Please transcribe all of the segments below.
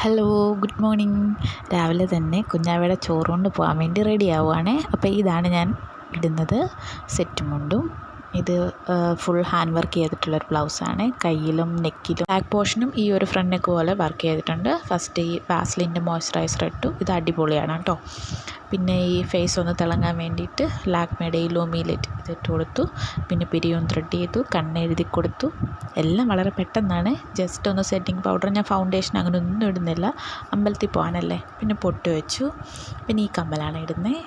Hello, good morning. രാവിലെ തന്നെ കുഞ്ഞാവയുടെ ചോറ് കൊണ്ട് പോകാൻ വേണ്ടി റെഡി ആവുകയാണേ. അപ്പോൾ ഇതാണ് ഞാൻ ഇടുന്നത്, സെറ്റ് മുണ്ടും. ഇത് ഫുൾ ഹാൻഡ് വർക്ക് ചെയ്തിട്ടുള്ളൊരു ബ്ലൗസാണ്. കയ്യിലും നെക്കിലും ബാക്ക് പോർഷനും ഈ ഒരു ഫ്രണ്ട് നെക്ക് പോലെ വർക്ക് ചെയ്തിട്ടുണ്ട്. ഫസ്റ്റ് ഈ വാസ്ലിൻ്റെ മോയ്സ്ചറൈസർ ഇട്ടു. ഇത് അടിപൊളിയാണ് കേട്ടോ. പിന്നെ ഈ ഫേസ് ഒന്ന് തിളങ്ങാൻ വേണ്ടിയിട്ട് ലാക്മേയുടെ ഈ ലൂമിലൈറ്റ് ഇതിട്ട് കൊടുത്തു. പിന്നെ പിരിയും ത്രെഡ് ചെയ്തു, കണ്ണെഴുതി കൊടുത്തു. എല്ലാം വളരെ പെട്ടെന്നാണ്. ജസ്റ്റ് ഒന്ന് സെറ്റിംഗ് പൗഡർ, ഞാൻ ഫൗണ്ടേഷൻ അങ്ങനെ ഒന്നും ഇടുന്നില്ല, അമ്പലത്തിൽ പോകാനല്ലേ. പിന്നെ പൊട്ട് വെച്ചു. പിന്നെ ഈ കമ്മലാണ് ഇടുന്നത്.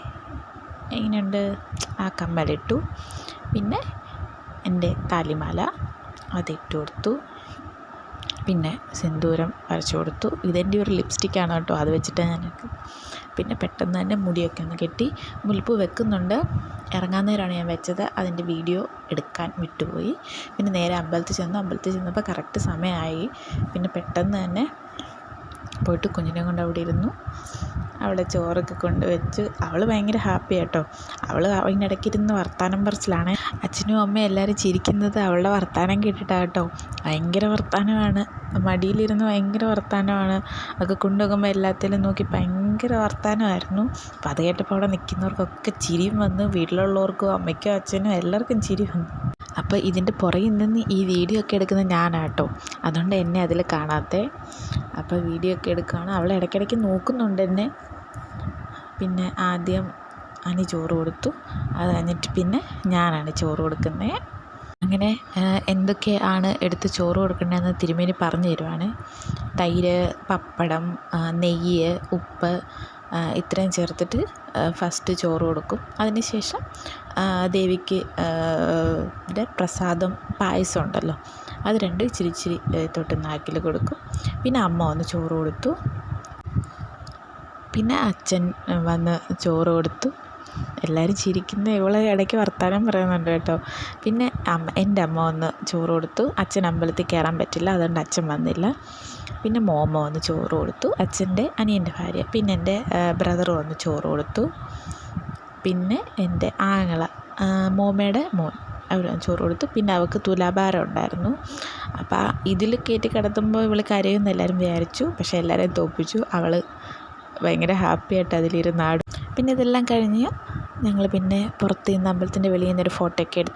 എങ്ങനെയുണ്ട്? ആ കമ്മലിട്ടു. പിന്നെ എൻ്റെ താലിമാല അതിട്ട് കൊടുത്തു. പിന്നെ സിന്ദൂരം വരച്ചു കൊടുത്തു. ഇതെൻ്റെ ഒരു ലിപ്സ്റ്റിക്കാണ് കേട്ടോ, അത് വെച്ചിട്ടാണ് ഞാനൊക്കെ. പിന്നെ പെട്ടെന്ന് തന്നെ മുടിയൊക്കെ ഒന്ന് കെട്ടി. മുൽപ്പ് വെക്കുന്നുണ്ട്, ഇറങ്ങാൻ നേരമാണ് ഞാൻ വെച്ചത്. അതിൻ്റെ വീഡിയോ എടുക്കാൻ വിട്ടുപോയി. പിന്നെ നേരെ അമ്പലത്തിൽ ചെന്നപ്പോൾ കറക്റ്റ് സമയമായി. പിന്നെ പെട്ടെന്ന് തന്നെ പോയിട്ട് കുഞ്ഞിനെ കൊണ്ട് അവിടെ ഇരുന്നു. അവിടെ ചോറൊക്കെ കൊണ്ടുവച്ചു. അവൾ ഭയങ്കര ഹാപ്പി കേട്ടോ. അവൾ അതിനിടയ്ക്കിരുന്ന് വർത്താനം പറച്ചിലാണ്. അച്ഛനും അമ്മയും എല്ലാവരും ചിരിക്കുന്നത് അവളുടെ വർത്താനം കേട്ടിട്ടാണ് കേട്ടോ. ഭയങ്കര വർത്താനമാണ്, മടിയിലിരുന്ന് ഭയങ്കര വർത്താനമാണ്. അതൊക്കെ കൊണ്ടുപോകുമ്പോൾ എല്ലാത്തിലും നോക്കി ഭയങ്കര വർത്താനമായിരുന്നു. അപ്പോൾ അത് കേട്ടപ്പോൾ അവിടെ നിൽക്കുന്നവർക്കൊക്കെ ചിരിയും വന്നു. വീട്ടിലുള്ളവർക്കും അമ്മയ്ക്കും അച്ഛനും എല്ലാവർക്കും ചിരി വന്നു. അപ്പോൾ ഇതിൻ്റെ പുറകിൽ നിന്ന് ഈ വീഡിയോ ഒക്കെ എടുക്കുന്നത് ഞാനാണ് കേട്ടോ. അതുകൊണ്ട് എന്നെ അതിൽ കാണാത്തേ. അപ്പോൾ വീഡിയോ ഒക്കെ എടുക്കുകയാണ്. അവൾ ഇടയ്ക്കിടയ്ക്ക് നോക്കുന്നുണ്ട് എന്നെ. പിന്നെ ആദ്യം അനി ചോറ് കൊടുത്തു. അത് കഴിഞ്ഞിട്ട് പിന്നെ ഞാനാണ് ചോറ് കൊടുക്കുന്നത്. അങ്ങനെ എന്തൊക്കെയാണ് എടുത്ത് ചോറ് കൊടുക്കേണ്ടതെന്ന് തിരുമേനി പറഞ്ഞു തരുവാണ്. തൈര്, പപ്പടം, നെയ്യ്, ഉപ്പ് ഇത്രയും ചേർത്തിട്ട് ഫസ്റ്റ് ചോറ് കൊടുക്കും. അതിന് ശേഷം ദേവിക്ക് പ്രസാദം പായസം ഉണ്ടല്ലോ, അത് രണ്ടും ഇച്ചിരി ഇച്ചിരി തൊട്ട് നാക്കിൽ കൊടുക്കും. പിന്നെ അമ്മ വന്ന് ചോറ് കൊടുത്തു. പിന്നെ അച്ഛൻ വന്ന് ചോറ് കൊടുത്തു. എല്ലാവരും ചിരിക്കുന്ന ഇവളെ ഇടയ്ക്ക് വർത്താനം പറയുന്നുണ്ട് കേട്ടോ. പിന്നെ എൻ്റെ അമ്മ വന്ന് ചോറ് കൊടുത്തു. അച്ഛൻ അമ്പലത്തിൽ കയറാൻ പറ്റില്ല, അതുകൊണ്ട് അച്ഛൻ വന്നില്ല. പിന്നെ മോമ വന്ന് ചോറ് കൊടുത്തു, അച്ഛൻ്റെ അനിയൻ്റെ ഭാര്യ. പിന്നെ എൻ്റെ ബ്രദർ വന്ന് ചോറ് കൊടുത്തു. പിന്നെ എൻ്റെ ആങ്ങള, മോമയുടെ മോൻ, അവർ ചോറ് കൊടുത്തു. പിന്നെ അവൾക്ക് തുലാഭാരം ഉണ്ടായിരുന്നു. അപ്പോൾ ഇതിൽ കയറ്റി കിടത്തുമ്പോൾ ഇവൾ കരയുമെന്ന് എല്ലാവരും വിചാരിച്ചു. പക്ഷേ എല്ലാവരെയും തോൽപ്പിച്ചു. അവൾ ഭയങ്കര ഹാപ്പിയായിട്ട് അതിലിരുന്നാടും. പിന്നെ ഇതെല്ലാം കഴിഞ്ഞ് ഞങ്ങൾ പിന്നെ പുറത്ത് നിന്ന് അമ്പലത്തിൻ്റെ വെളിയിൽ നിന്നൊരു ഫോട്ടോ ഒക്കെ എടുത്തു.